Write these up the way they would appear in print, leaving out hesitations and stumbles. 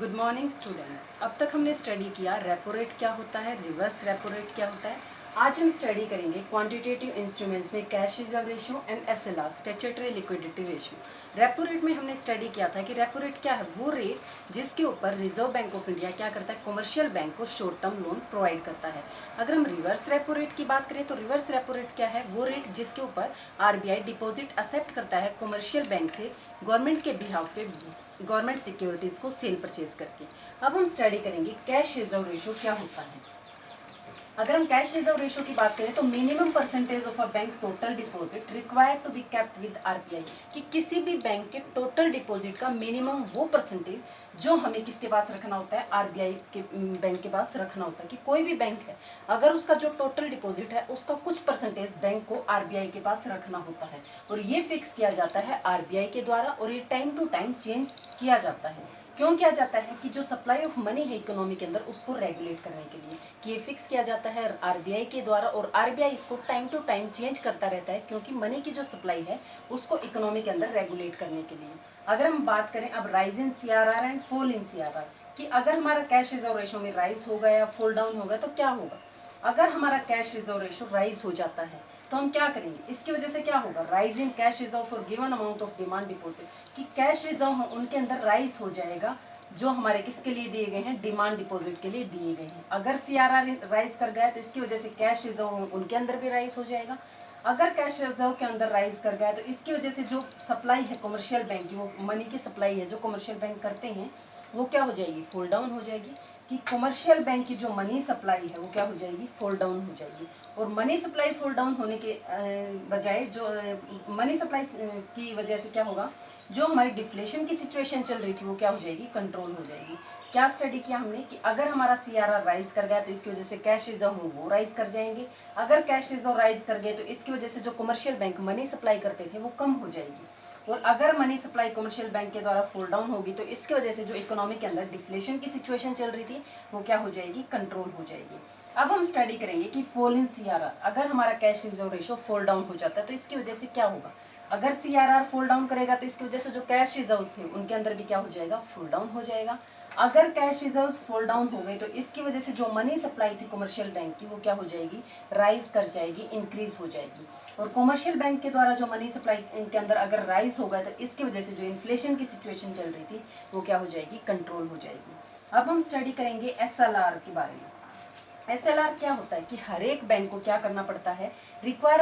Good morning students. अब तक हमने स्टडी किया रेपो रेट क्या होता है, रिवर्स रेपो रेट क्या होता है। आज हम स्टडी करेंगे क्वांटिटेटिव इंस्ट्रूमेंट्स में cash reserve ratio and SLR statutory liquidity ratio. Repo rate में हमने स्टडी किया था कि रेपो रेट क्या है, वो रेट जिसके ऊपर रिजर्व बैंक ऑफ इंडिया क्या करता है, कमर्शियल बैंक को शॉर्ट टर्म लोन प्रोवाइड करता है। अगर हम रिवर्स रेपो रेट की बात करें तो रिवर्स रेपो रेट क्या है, वो रेट जिसके ऊपर आरबीआई डिपॉजिट एक्सेप्ट करता है कमर्शियल बैंक से गवर्नमेंट के बिहाफ पे गवर्नमेंट सिक्योरिटीज को सेल परचेज करके। अब हम स्टडी करेंगे कैश रिजर्व रेशियो क्या होता है। अगर हम कैश रिजर्व रेशियो की बात करें तो minimum percentage of a bank total deposit required to be kept with RBI, कि किसी भी बैंक के टोटल डिपॉजिट का मिनिमम वो परसेंटेज जो हमें किसके पास रखना होता है, आरबीआई के बैंक के पास रखना होता है। कि कोई भी बैंक है अगर उसका जो टोटल डिपॉजिट है उसका कुछ परसेंटेज बैंक को आरबीआई के पास रखना होता है, और ये फिक्स किया जाता है आरबीआई के द्वारा, और ये टाइम टू टाइम चेंज किया जाता है। क्यों किया जाता है कि जो सप्लाई ऑफ मनी है इकोनॉमी के अंदर उसको रेगुलेट करने के लिए, कि ये फिक्स किया जाता है आरबीआई के द्वारा, और आरबीआई इसको टाइम टू टाइम चेंज करता रहता है क्योंकि मनी की जो सप्लाई है उसको इकोनॉमी के अंदर रेगुलेट करने के लिए। अगर हम बात करें अब rise in CRR and fall in CRR, कि अगर हमारा कैश रिजर्व रेशियो में राइज हो गया या फॉल डाउन हो गया तो क्या होगा। अगर हमारा कैश रिजर्व रेशियो राइज हो जाता है तो हम क्या करेंगे, इसकी वजह से क्या होगा, rise in cash reserve for given amount of demand deposit, कि कैश रिजर्व उनके अंदर राइज हो जाएगा जो हमारे किसके लिए दिए गए हैं, डिमांड डिपॉजिट के लिए दिए गए हैं। अगर सीआरआर राइज कर गया तो इसकी वजह से कैश रिजर्व उनके अंदर भी राइज हो जाएगा। अगर कैश रिजर्व के अंदर राइज कर गया तो इसकी वजह से जो सप्लाई है कमर्शियल बैंक की, वो मनी की सप्लाई है जो कमर्शियल बैंक करते हैं वो क्या हो जाएगी, फॉल डाउन हो जाएगी। कि कमर्शियल बैंक की जो मनी सप्लाई है वो क्या हो जाएगी, फॉल डाउन हो जाएगी। और मनी सप्लाई फॉल डाउन होने के बजाय जो मनी सप्लाई की वजह से क्या होगा, जो हमारी डिफ्लेशन की सिचुएशन चल रही थी वो क्या हो जाएगी, कंट्रोल हो जाएगी। क्या स्टडी किया हमने कि अगर हमारा सीआरआर राइज कर गया तो इसकी वजह से कैश रिजर्व वो राइज कर जाएंगे। अगर कैश रिजर्व राइज कर गए तो इसकी वजह से जो कमर्शियल बैंक मनी सप्लाई करते थे वो कम हो जाएगी। और अगर मनी सप्लाई कमर्शियल बैंक के द्वारा फॉल डाउन होगी तो इसकी वजह से जो इकोनॉमी के अंदर डिफ्लेशन की सिचुएशन चल रही थी वो क्या हो जाएगी, कंट्रोल हो जाएगी। अब हम स्टडी करेंगे कि फॉल इन सीआरआर, अगर हमारा cash reserve ratio fall down हो जाता है तो इसकी वजह से क्या होगा। अगर सीआरआर फॉल डाउन करेगा तो इसकी वजह से जो कैश रिजर्व थे उनके अंदर भी क्या हो जाएगा, फॉल डाउन हो जाएगा। अगर कैश रिजर्व फॉल डाउन हो गए तो इसकी वजह से जो मनी सप्लाई थी कमर्शियल बैंक की वो क्या हो जाएगी, राइज कर जाएगी, इंक्रीज हो जाएगी। और कमर्शियल बैंक के द्वारा जो मनी सप्लाई के अंदर अगर राइज हो गया तो इसकी वजह से जो इन्फ्लेशन की सिचुएशन चल रही थी वो क्या हो जाएगी, कंट्रोल हो जाएगी। अब हम स्टडी करेंगे एसएलआर के बारे में। एसएलआर क्या होता है कि हर एक बैंक को क्या करना पड़ता है, रिक्वायर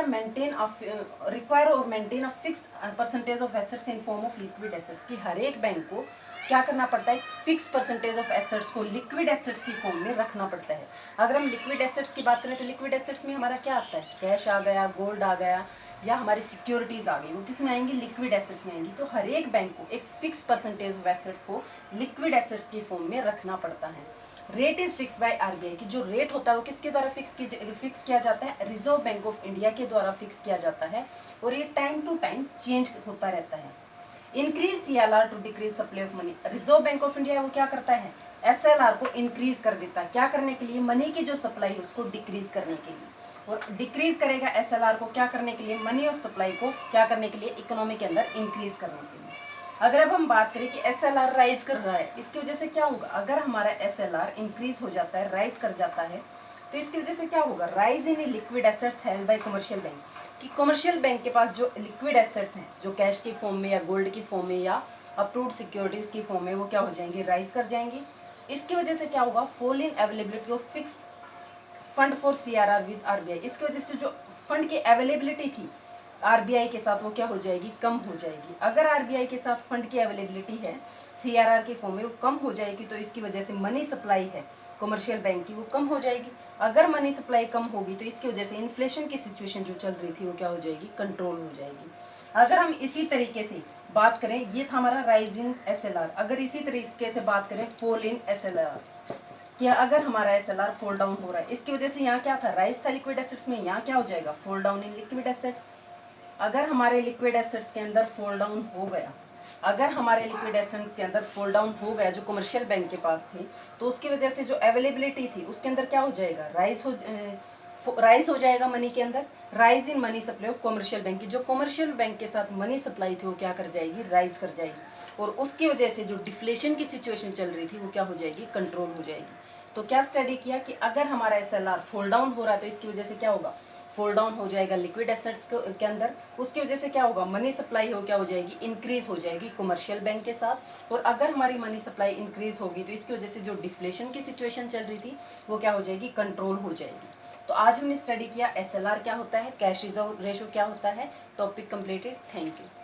और maintain a fixed percentage of assets in form of liquid assets, कि हर एक बैंक को क्या करना पड़ता है, फिक्स परसेंटेज ऑफ एसेट्स को लिक्विड एसेट्स की फॉर्म में रखना पड़ता है। अगर हम लिक्विड एसेट्स की बात करें तो लिक्विड एसेट्स में हमारा क्या आता है, कैश आ गया, गोल्ड आ गया, या हमारी सिक्योरिटीज आ गई, वो किस में आएंगी, लिक्विड एसेट्स में आएंगी। तो हर एक बैंक को एक फिक्स परसेंटेज ऑफ एसेट्स को लिक्विड एसेट्स की फॉर्म में रखना पड़ता है। Rate is fix by RBI, की जो रेट होता है वो किसके द्वारा फिक्स किया जाता है, रिजर्व बैंक ऑफ इंडिया के द्वारा फिक्स किया जाता है, और ये टाइम टू टाइम चेंज होता रहता है। Increase CLR to decrease supply of money, Reserve Bank of India वो क्या करता है, एसएलआर को इंक्रीज कर देता है, क्या करने के लिए, मनी की जो सप्लाई है उसको डिक्रीज करने के लिए। और डिक्रीज करेगा एसएलआर को क्या करने के लिए, मनी ऑफ सप्लाई को क्या करने के लिए, इकोनॉमी के अंदर इंक्रीज करने के लिए। अगर अब हम बात करें कि एसएलआर राइज कर रहा है, इसकी वजह से क्या होगा, अगर हमारा एसएलआर इंक्रीज हो जाता है, राइज कर जाता है, तो इसकी वजह से क्या होगा, rise in liquid assets held by commercial bank, कि कमर्शियल बैंक के पास जो लिक्विड एसेट्स हैं, जो कैश की फॉर्म में या गोल्ड की फॉर्म में या अप्रूव्ड सिक्योरिटीज की फॉर्म में, वो क्या हो जाएंगी, राइज कर जाएंगी। इसकी वजह से क्या होगा, fall in availability of fix fund for CRR with RBI, इसकी वजह से जो फंड की अवेलेबिलिटी थी आरबीआई के साथ वो क्या हो जाएगी, कम हो जाएगी। अगर आरबीआई के साथ फंड की अवेलेबिलिटी है सीआरआर के फॉर्म में वो कम हो जाएगी तो इसकी वजह से मनी सप्लाई है कमर्शियल बैंक की वो कम हो जाएगी। अगर मनी सप्लाई कम होगी तो इसकी वजह से इन्फ्लेशन की सिचुएशन जो चल रही थी वो क्या हो जाएगी, कंट्रोल हो जाएगी। अगर हम इसी तरीके से बात करें, ये था हमारा राइज इन एसएलआर। अगर इसी तरीके से बात करें फॉल इन एसएलआर, कि अगर हमारा एसएलआर फॉल डाउन हो रहा है, इसकी वजह से यहाँ क्या था, राइज था लिक्विड एसेट्स में, यहाँ क्या हो जाएगा, fall down in liquid assets. अगर हमारे लिक्विड एसेट्स के अंदर फॉल डाउन हो गया, अगर हमारे लिक्विड एसेट्स के अंदर फॉल डाउन हो गया जो कमर्शियल बैंक के पास थे, तो उसकी वजह से जो अवेलेबिलिटी थी उसके अंदर क्या हो जाएगा, राइज हो जाएगा मनी के अंदर, rise in money supply of commercial bank की, जो कॉमर्शियल बैंक के साथ मनी सप्लाई थी वो क्या कर जाएगी, राइज कर जाएगी, और उसकी वजह से जो डिफ्लेशन की सिचुएशन चल रही थी वो क्या हो जाएगी, कंट्रोल हो जाएगी। तो क्या स्टडी किया कि अगर हमारा एसएलआर फॉल डाउन हो रहा है तो इसकी वजह से क्या होगा, फॉल डाउन हो जाएगा लिक्विड एसेट्स के अंदर, उसकी वजह से क्या होगा, मनी सप्लाई हो क्या हो जाएगी, इंक्रीज हो जाएगी कमर्शियल बैंक के साथ, और अगर हमारी मनी सप्लाई इंक्रीज होगी तो इसकी वजह से जो डिफ्लेशन की सिचुएशन चल रही थी वो क्या हो जाएगी, कंट्रोल हो जाएगी। तो आज हमने स्टडी किया एसएलआर क्या होता है, कैश रिजर्व रेशो क्या होता है। Topic completed. Thank you.